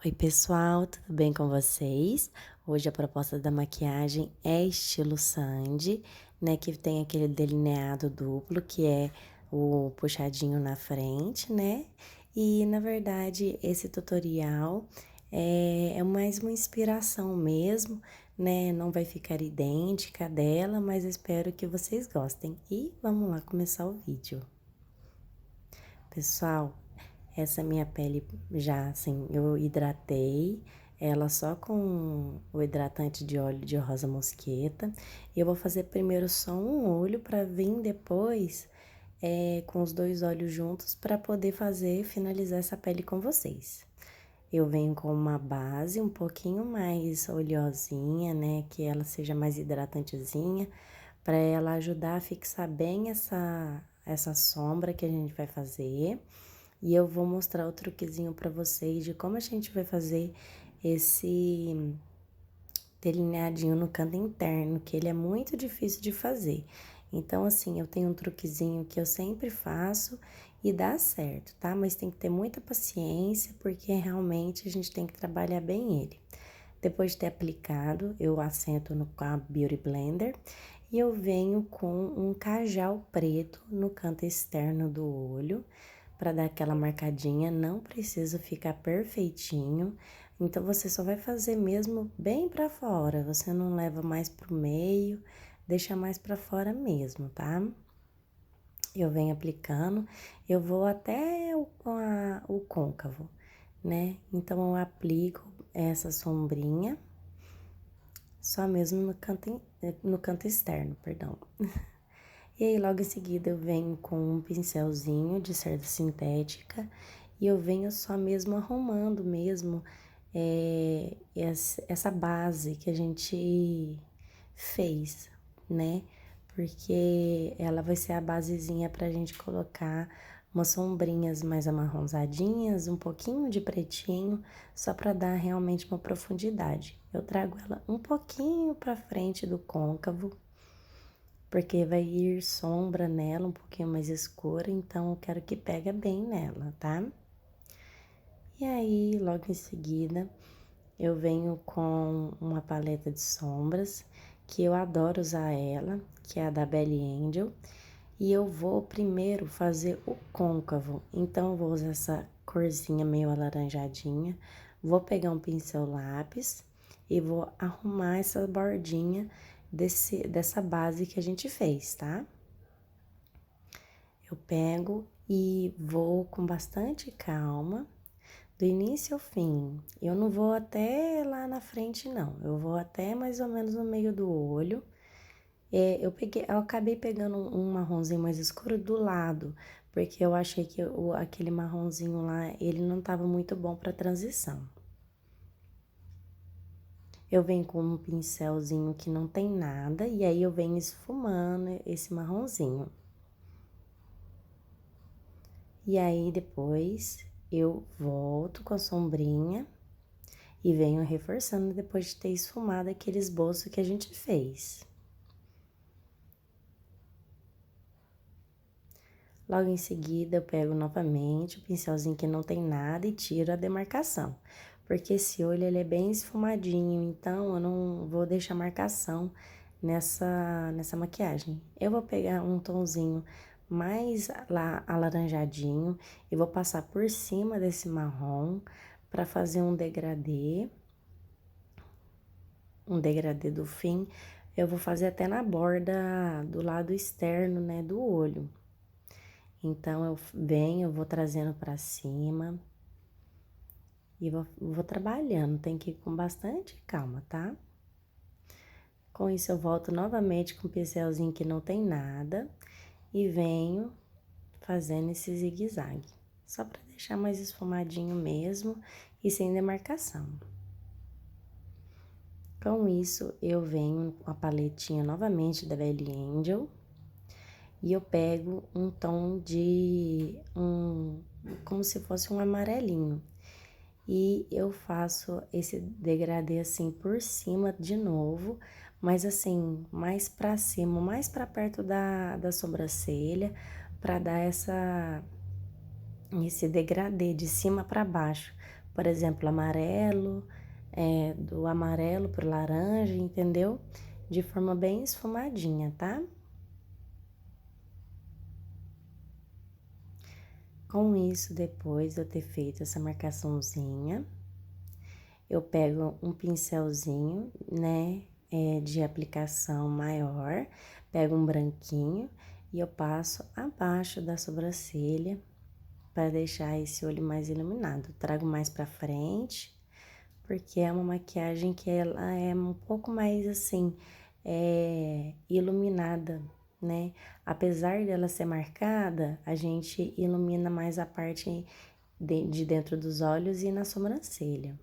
Oi, pessoal, tudo bem com vocês? Hoje a proposta da maquiagem é estilo Sandy, né? Que tem aquele delineado duplo, que é o puxadinho na frente, né? E na verdade, esse tutorial é mais uma inspiração mesmo, né? Não vai ficar idêntica dela, mas eu espero que vocês gostem. E vamos lá começar o vídeo. Pessoal, essa minha pele já, assim, eu hidratei ela só com o hidratante de óleo de rosa mosqueta. Eu vou fazer primeiro só um olho para vir depois com os dois olhos juntos para poder finalizar essa pele com vocês. Eu venho com uma base um pouquinho mais oleosinha, né, que ela seja mais hidratantezinha, para ela ajudar a fixar bem essa sombra que a gente vai fazer. E eu vou mostrar o truquezinho para vocês de como a gente vai fazer esse delineadinho no canto interno, que ele é muito difícil de fazer. Então, assim, eu tenho um truquezinho que eu sempre faço e dá certo, tá? Mas tem que ter muita paciência, porque realmente a gente tem que trabalhar bem ele. Depois de ter aplicado, eu assento com a Beauty Blender e eu venho com um cajal preto no canto externo do olho para dar aquela marcadinha, não precisa ficar perfeitinho. Então você só vai fazer mesmo bem para fora, você não leva mais pro meio, deixa mais para fora mesmo, tá? Eu venho aplicando, eu vou até o côncavo, né? Então eu aplico essa sombrinha só mesmo no canto externo, perdão. E aí, logo em seguida, eu venho com um pincelzinho de cerda sintética e eu venho só mesmo arrumando mesmo essa base que a gente fez, né? Porque ela vai ser a basezinha pra gente colocar umas sombrinhas mais amarronzadinhas, um pouquinho de pretinho, só pra dar realmente uma profundidade. Eu trago ela um pouquinho pra frente do côncavo, porque vai ir sombra nela, um pouquinho mais escura, então eu quero que pegue bem nela, tá? E aí, logo em seguida, eu venho com uma paleta de sombras, que eu adoro usar ela, que é a da Belly Angel, e eu vou primeiro fazer o côncavo, então eu vou usar essa corzinha meio alaranjadinha, vou pegar um pincel lápis e vou arrumar essa bordinha dessa base que a gente fez, tá? Eu pego e vou com bastante calma, do início ao fim. Eu não vou até lá na frente, não. Eu vou até mais ou menos no meio do olho. Eu acabei pegando um marronzinho mais escuro do lado, porque eu achei que aquele marronzinho lá, ele não tava muito bom para transição. Eu venho com um pincelzinho que não tem nada, e aí eu venho esfumando esse marronzinho. E aí, depois, eu volto com a sombrinha e venho reforçando depois de ter esfumado aquele esboço que a gente fez. Logo em seguida, eu pego novamente o pincelzinho que não tem nada e tiro a demarcação. Porque esse olho, ele é bem esfumadinho, então eu não vou deixar marcação nessa maquiagem. Eu vou pegar um tomzinho mais alaranjadinho e vou passar por cima desse marrom para fazer um degradê do fim. Eu vou fazer até na borda do lado externo, né, do olho. Então, eu vou trazendo pra cima e vou trabalhando, tem que ir com bastante calma, tá? Com isso, eu volto novamente com o pincelzinho que não tem nada e venho fazendo esse zigue-zague, só pra deixar mais esfumadinho mesmo e sem demarcação. Com isso, eu venho com a paletinha novamente da Belly Angel e eu pego um tom como se fosse um amarelinho. E eu faço esse degradê assim por cima de novo, mas assim, mais pra cima, mais pra perto da sobrancelha, pra dar esse degradê de cima pra baixo. por exemplo, amarelo, do amarelo pro laranja, entendeu? De forma bem esfumadinha, tá? Com isso, depois de eu ter feito essa marcaçãozinha, eu pego um pincelzinho, né, de aplicação maior, pego um branquinho e eu passo abaixo da sobrancelha para deixar esse olho mais iluminado. Trago mais pra frente, porque é uma maquiagem que ela é um pouco mais assim, iluminada, né? Apesar dela ser marcada, a gente ilumina mais a parte de dentro dos olhos e na sobrancelha.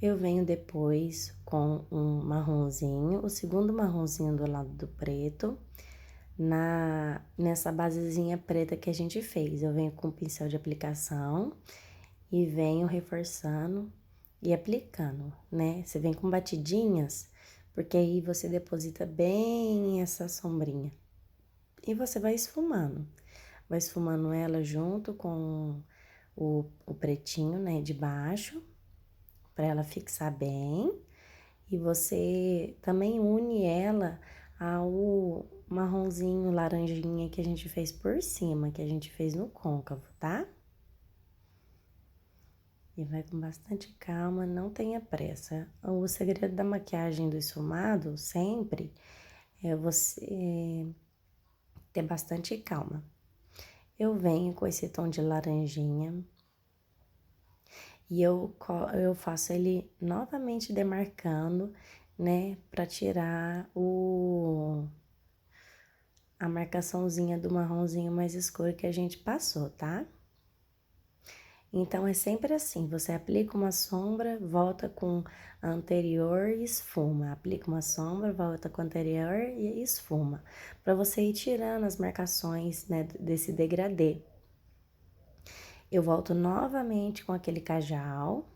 Eu venho depois com um marronzinho, o segundo marronzinho do lado do preto, nessa basezinha preta que a gente fez. Eu venho com o pincel de aplicação e venho reforçando e aplicando, né? Você vem com batidinhas, porque aí você deposita bem essa sombrinha. E você vai esfumando. Vai esfumando ela junto com o pretinho, né, de baixo, para ela fixar bem. E você também une ela ao marronzinho, laranjinha que a gente fez por cima, que a gente fez no côncavo, tá? E vai com bastante calma, não tenha pressa. O segredo da maquiagem do esfumado, sempre, é você ter bastante calma. Eu venho com esse tom de laranjinha e eu faço ele novamente demarcando, né, pra tirar a marcaçãozinha do marronzinho mais escuro que a gente passou, tá? Então, é sempre assim, você aplica uma sombra, volta com a anterior e esfuma. Aplica uma sombra, volta com a anterior e esfuma. Para você ir tirando as marcações, né, desse degradê. Eu volto novamente com aquele cajal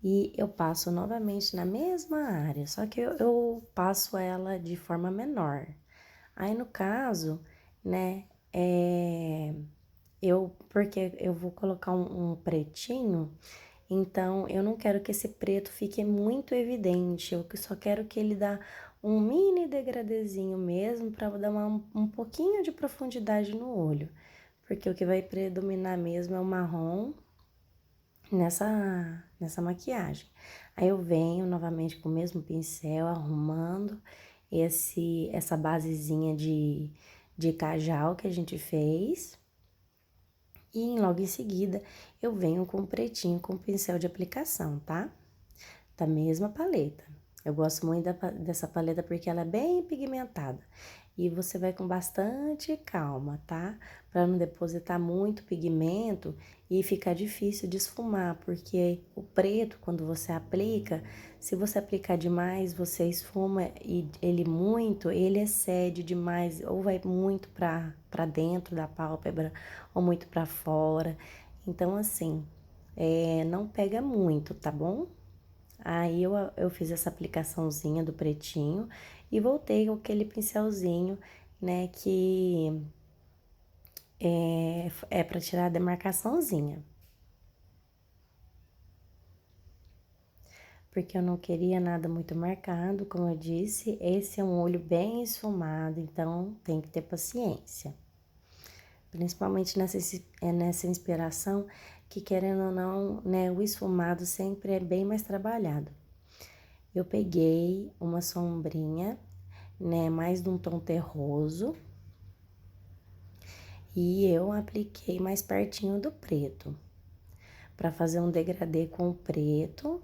e eu passo novamente na mesma área, só que eu passo ela de forma menor. Aí, no caso, né, porque eu vou colocar um pretinho, então eu não quero que esse preto fique muito evidente, eu só quero que ele dá um mini degradezinho mesmo para dar um pouquinho de profundidade no olho, porque o que vai predominar mesmo é o marrom nessa maquiagem. Aí eu venho novamente com o mesmo pincel, arrumando essa basezinha de cajal que a gente fez. E logo em seguida eu venho com o pretinho com o pincel de aplicação, tá? Da mesma paleta. Eu gosto muito dessa paleta porque ela é bem pigmentada. E você vai com bastante calma, tá? Para não depositar muito pigmento e ficar difícil de esfumar, porque o preto, quando você aplica, se você aplicar demais, você esfuma e ele excede demais, ou vai muito para dentro da pálpebra, ou muito para fora. Então, assim, não pega muito, tá bom? Aí eu fiz essa aplicaçãozinha do pretinho e voltei com aquele pincelzinho, né, que é para tirar a demarcaçãozinha. Porque eu não queria nada muito marcado, como eu disse, esse é um olho bem esfumado, então tem que ter paciência. Principalmente nessa inspiração, que querendo ou não, né, o esfumado sempre é bem mais trabalhado. Eu peguei uma sombrinha, né, mais de um tom terroso, e eu apliquei mais pertinho do preto, para fazer um degradê com o preto,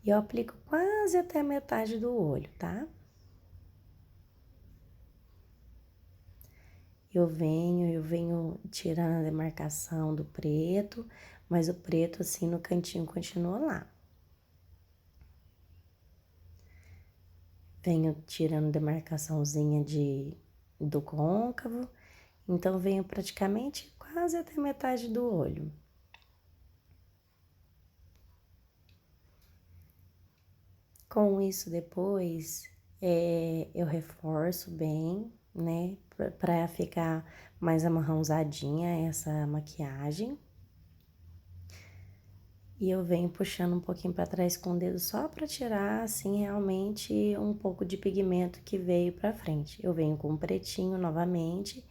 e eu aplico quase até a metade do olho, tá? Eu venho tirando a demarcação do preto, mas o preto assim no cantinho continua lá. Venho tirando demarcaçãozinha do côncavo, então venho praticamente quase até metade do olho. Com isso depois, eu reforço bem, né, pra ficar mais amarronzadinha essa maquiagem. E eu venho puxando um pouquinho para trás com o dedo só para tirar, assim, realmente um pouco de pigmento que veio para frente. Eu venho com o pretinho novamente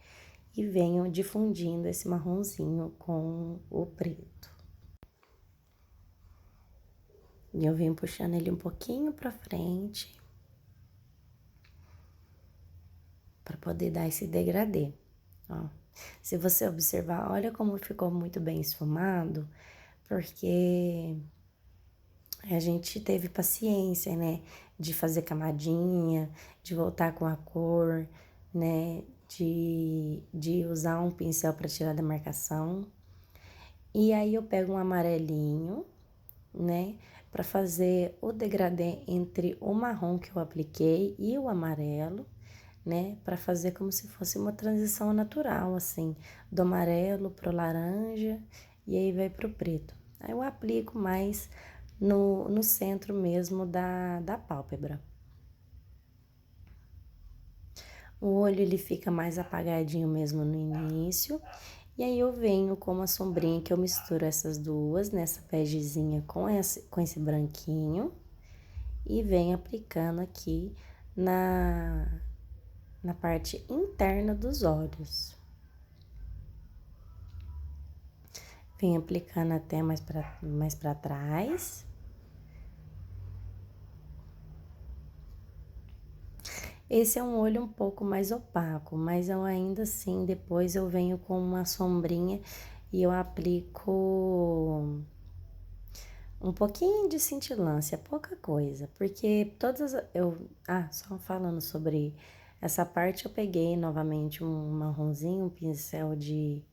e venho difundindo esse marronzinho com o preto. E eu venho puxando ele um pouquinho para frente para poder dar esse degradê, ó. Se você observar, olha como ficou muito bem esfumado, porque a gente teve paciência, né, de fazer camadinha, de voltar com a cor, né, de usar um pincel para tirar da marcação. E aí eu pego um amarelinho, né, para fazer o degradê entre o marrom que eu apliquei e o amarelo, né, para fazer como se fosse uma transição natural, assim, do amarelo pro laranja e aí vai pro preto. Aí eu aplico mais no centro mesmo da pálpebra. O olho ele fica mais apagadinho mesmo no início. E aí eu venho com uma sombrinha que eu misturo essas duas, nessa begezinha com esse branquinho. E venho aplicando aqui na parte interna dos olhos. Venho aplicando até mais pra trás. Esse é um olho um pouco mais opaco, mas eu ainda assim, depois eu venho com uma sombrinha e eu aplico um pouquinho de cintilância, pouca coisa, porque só falando sobre essa parte, eu peguei novamente um marronzinho, um pincel de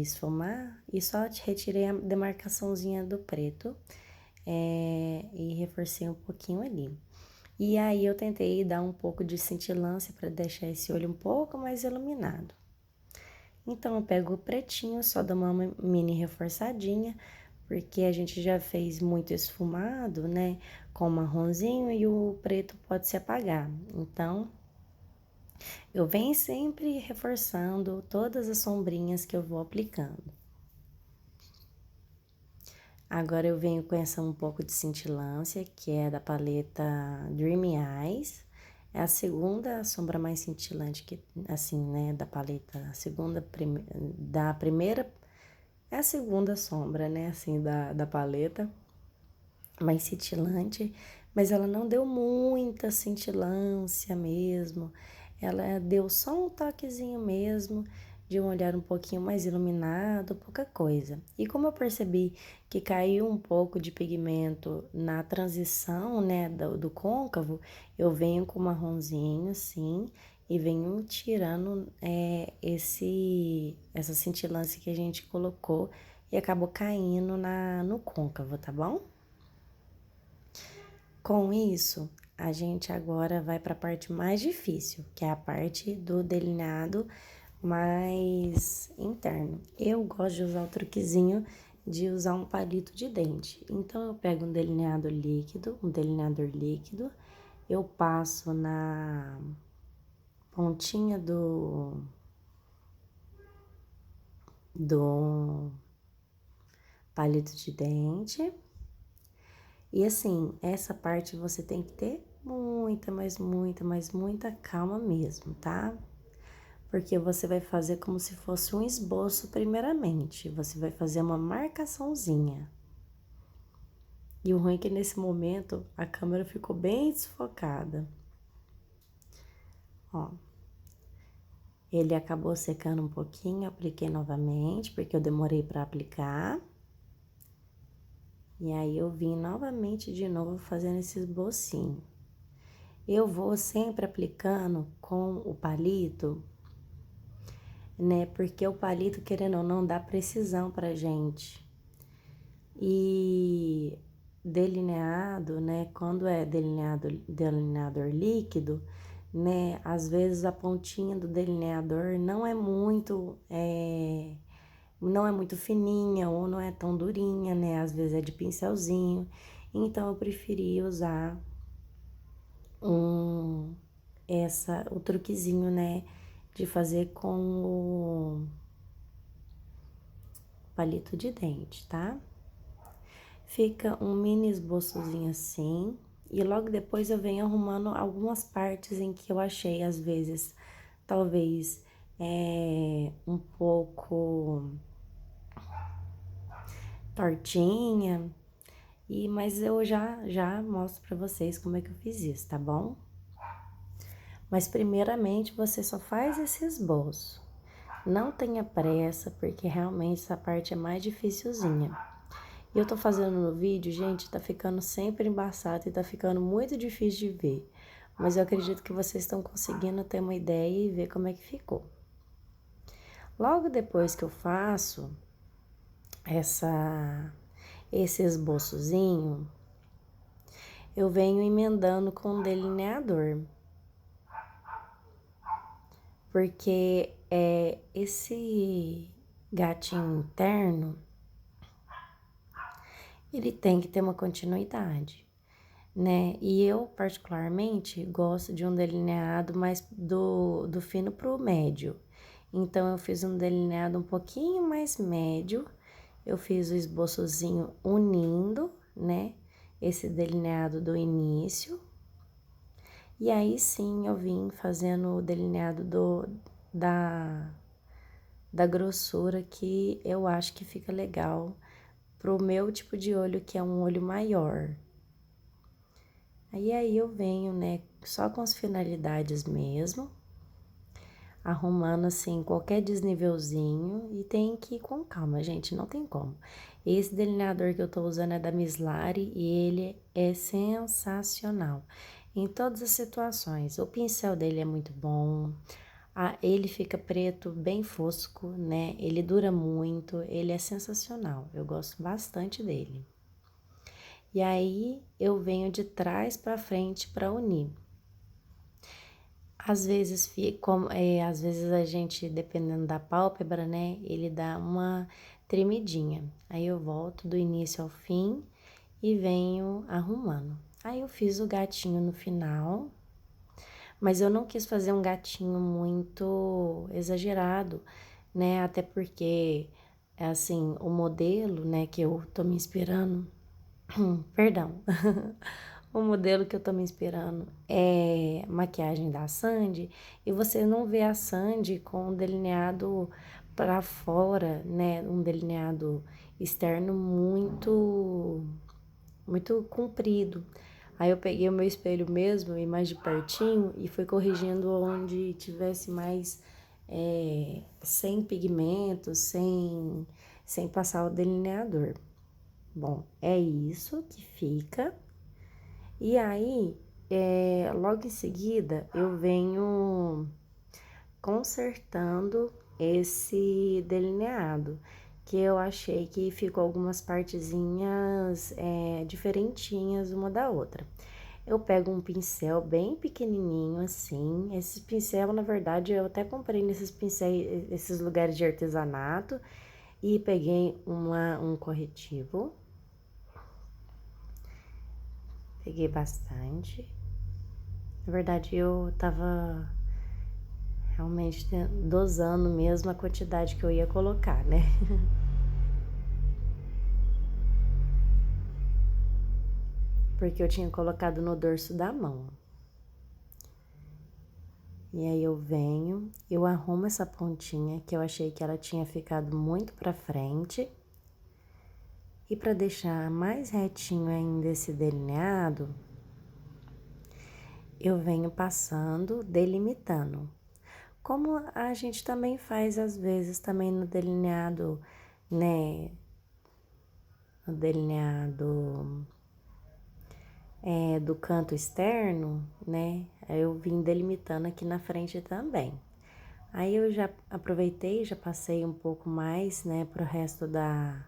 esfumar e só retirei a demarcaçãozinha do preto, e reforcei um pouquinho ali. E aí eu tentei dar um pouco de cintilância para deixar esse olho um pouco mais iluminado. Então eu pego o pretinho, só dou uma mini reforçadinha, porque a gente já fez muito esfumado, né, com o marronzinho e o preto pode se apagar. Então eu venho sempre reforçando todas as sombrinhas que eu vou aplicando. Agora eu venho com essa um pouco de cintilância, que é da paleta Dreamy Eyes. É a segunda sombra mais cintilante que, assim, né, da paleta. Da primeira, é a segunda sombra, né, assim, da paleta. Mais cintilante, mas ela não deu muita cintilância mesmo. Ela deu só um toquezinho mesmo de um olhar um pouquinho mais iluminado, pouca coisa. E como eu percebi que caiu um pouco de pigmento na transição, né, do côncavo, eu venho com marronzinho, assim, e venho tirando essa cintilância que a gente colocou e acabou caindo no côncavo, tá bom? Com isso, a gente agora vai para a parte mais difícil, que é a parte do delineado mais interno. Eu gosto de usar o truquezinho de usar um palito de dente. Então, eu pego um delineador líquido, eu passo na pontinha do palito de dente. E assim, essa parte você tem que ter muita, mas muita calma mesmo, tá? Porque você vai fazer como se fosse um esboço primeiramente. Você vai fazer uma marcaçãozinha. E o ruim é que nesse momento a câmera ficou bem desfocada. Ó. Ele acabou secando um pouquinho, apliquei novamente, porque eu demorei para aplicar. E aí eu vim novamente de novo fazendo esse esbocinho. Eu vou sempre aplicando com o palito, né? Porque o palito, querendo ou não, dá precisão pra gente. E delineado, né? Quando é delineador líquido, né? Às vezes a pontinha do delineador não é muito fininha ou não é tão durinha, né? Às vezes é de pincelzinho. Então eu preferi usar o truquezinho, né? De fazer com o palito de dente, tá? Fica um mini esboçozinho assim. E logo depois eu venho arrumando algumas partes em que eu achei, às vezes, talvez um pouco tortinha. Mas eu já mostro pra vocês como é que eu fiz isso, tá bom? Mas primeiramente você só faz esse esboço. Não tenha pressa, porque realmente essa parte é mais dificilzinha. E eu tô fazendo no vídeo, gente, tá ficando sempre embaçado e tá ficando muito difícil de ver. Mas eu acredito que vocês estão conseguindo ter uma ideia e ver como é que ficou. Logo depois que eu faço esse esboçozinho, eu venho emendando com um delineador. Porque esse gatinho interno, ele tem que ter uma continuidade, né? E eu, particularmente, gosto de um delineado mais do fino pro médio. Então, eu fiz um delineado um pouquinho mais médio. Eu fiz o esboçozinho unindo, né? Esse delineado do início. E aí, sim, eu vim fazendo o delineado da, da grossura que eu acho que fica legal pro meu tipo de olho, que é um olho maior. Aí eu venho, né, só com as finalidades mesmo, arrumando assim qualquer desnivelzinho e tem que ir com calma, gente, não tem como. Esse delineador que eu tô usando é da Mislari e ele é sensacional em todas as situações. O pincel dele é muito bom. Ele fica preto, bem fosco, né? Ele dura muito, ele é sensacional. Eu gosto bastante dele. E aí eu venho de trás para frente para unir. Às vezes às vezes a gente, dependendo da pálpebra, né, ele dá uma tremidinha. Aí eu volto do início ao fim e venho arrumando. Aí eu fiz o gatinho no final, mas eu não quis fazer um gatinho muito exagerado, né? Até porque, assim, o modelo, né, que eu tô me inspirando, perdão, o modelo que eu tô me inspirando é maquiagem da Sandy, e você não vê a Sandy com um delineado para fora, né? Um delineado externo muito comprido. Aí eu peguei o meu espelho mesmo e mais de pertinho e fui corrigindo onde tivesse mais sem pigmento, sem passar o delineador. Bom, é isso que fica. E aí, logo em seguida, eu venho consertando esse delineado, que eu achei que ficou algumas partezinhas diferentinhas uma da outra. Eu pego um pincel bem pequenininho assim. Esse pincel, na verdade, eu até comprei nesses pincéis, esses lugares de artesanato, e peguei um corretivo. Peguei bastante. Na verdade, eu tava realmente dosando mesmo a quantidade que eu ia colocar, né? Porque eu tinha colocado no dorso da mão. E aí eu arrumo essa pontinha que eu achei que ela tinha ficado muito pra frente. E para deixar mais retinho ainda esse delineado, eu venho passando, delimitando. Como a gente também faz às vezes também no delineado, né? No delineado do canto externo, né? Aí eu vim delimitando aqui na frente também. Aí eu já aproveitei, já passei um pouco mais, né, pro resto da,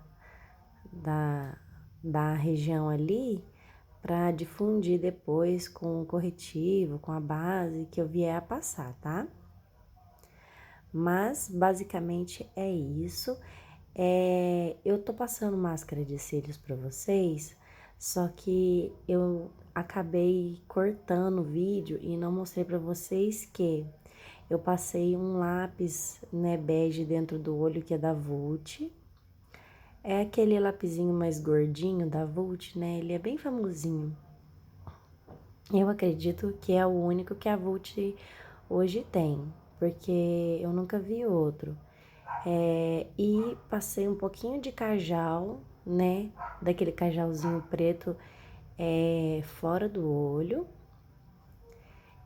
da região ali, para difundir depois com o corretivo, com a base que eu vier a passar, tá? Mas basicamente é isso. Eu tô passando máscara de cílios para vocês, só que eu acabei cortando o vídeo e não mostrei para vocês que eu passei um lápis, né, bege dentro do olho, que é da Vult. É aquele lapisinho mais gordinho da Vult, né? Ele é bem famosinho. Eu acredito que é o único que a Vult hoje tem, porque eu nunca vi outro. E passei um pouquinho de cajal, né? Daquele cajalzinho preto fora do olho.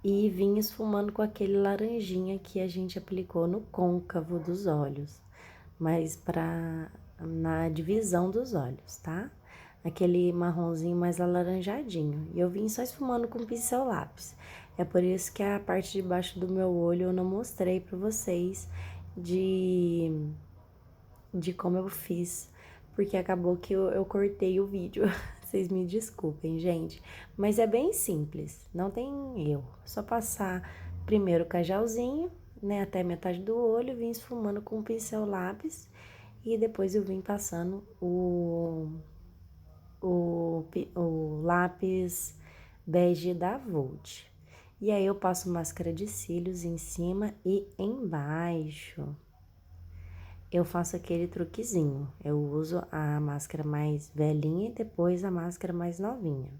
E vim esfumando com aquele laranjinha que a gente aplicou no côncavo dos olhos, mas na divisão dos olhos, tá? Aquele marronzinho mais alaranjadinho. E eu vim só esfumando com pincel lápis. É por isso que a parte de baixo do meu olho eu não mostrei pra vocês de como eu fiz, porque acabou que eu cortei o vídeo. Vocês me desculpem, gente, mas é bem simples, não tem erro. Só passar primeiro o cajalzinho, né, até metade do olho, vim esfumando com o pincel lápis e depois eu vim passando o lápis bege da Vult. E aí eu passo máscara de cílios em cima e embaixo. Eu faço aquele truquezinho. Eu uso a máscara mais velhinha e depois a máscara mais novinha.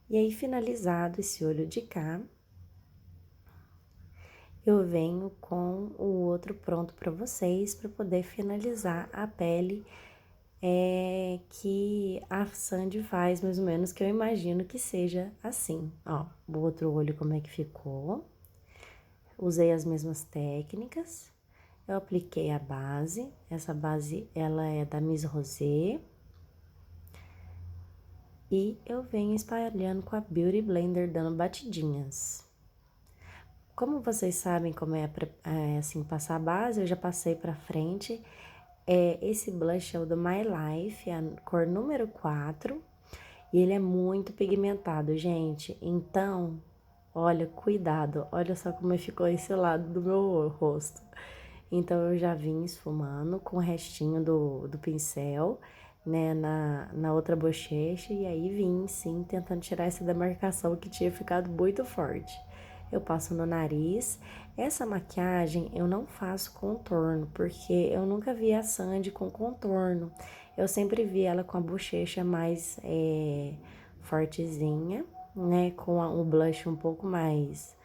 E aí, finalizado esse olho de cá, eu venho com o outro pronto para vocês, para poder finalizar a pele que a Sandy faz, mais ou menos, que eu imagino que seja assim. Ó, o outro olho como é que ficou. Usei as mesmas técnicas. Eu apliquei a base, essa base ela é da Miss Rosé. E eu venho espalhando com a Beauty Blender, dando batidinhas. Como vocês sabem como assim, passar a base, eu já passei pra frente. Esse blush é o do My Life, a cor número 4. E ele é muito pigmentado, gente. Então, olha, cuidado. Olha só como ficou esse lado do meu rosto. Então, eu já vim esfumando com o restinho do pincel, né, na outra bochecha. E aí vim, sim, tentando tirar essa demarcação que tinha ficado muito forte. Eu passo no nariz. Essa maquiagem eu não faço contorno, porque eu nunca vi a Sandy com contorno. Eu sempre vi ela com a bochecha mais fortezinha, né, com o blush um pouco mais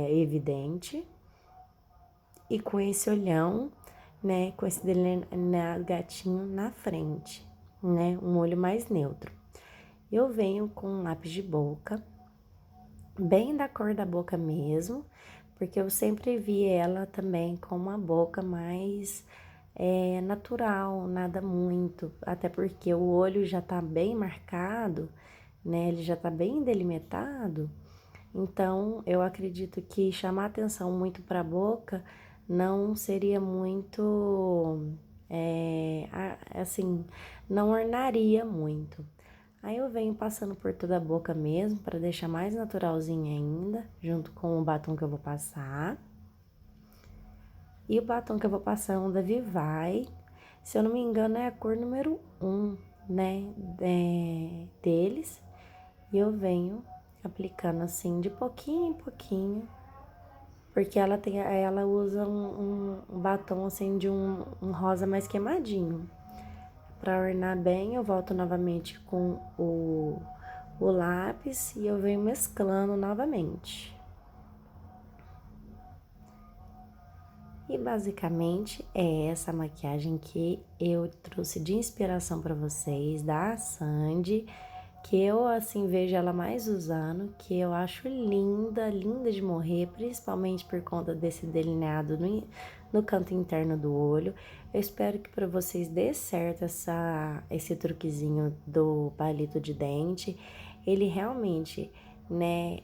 evidente. E com esse olhão, né, com esse delineado gatinho na frente, né, um olho mais neutro. Eu venho com um lápis de boca, bem da cor da boca mesmo, porque eu sempre vi ela também com uma boca mais natural, nada muito, até porque o olho já tá bem marcado, né, ele já tá bem delimitado, então eu acredito que chamar atenção muito para a boca não seria muito, assim, não ornaria muito. Aí eu venho passando por toda a boca mesmo, para deixar mais naturalzinha ainda, junto com o batom que eu vou passar. E o batom que eu vou passar é um da Vivai. Se eu não me engano, é a cor número 1, né, deles. E eu venho aplicando assim, de pouquinho em pouquinho, porque ela usa um batom assim, de um rosa mais queimadinho. Para ornar bem, eu volto novamente com o lápis e eu venho mesclando novamente. E basicamente é essa maquiagem que eu trouxe de inspiração para vocês, da Sandy, que eu assim vejo ela mais usando, que eu acho linda, linda de morrer, principalmente por conta desse delineado no canto interno do olho. Eu espero que para vocês dê certo esse truquezinho do palito de dente. Ele realmente, né,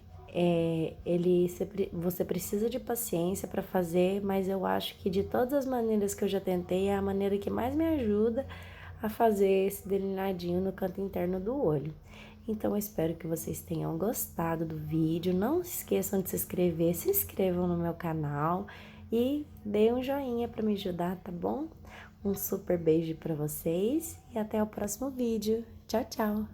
você precisa de paciência para fazer, mas eu acho que de todas as maneiras que eu já tentei, é a maneira que mais me ajuda a fazer esse delineadinho no canto interno do olho. Então, eu espero que vocês tenham gostado do vídeo. Não se esqueçam de se inscrevam no meu canal e dê um joinha para me ajudar, tá bom? Um super beijo para vocês e até o próximo vídeo. Tchau, tchau!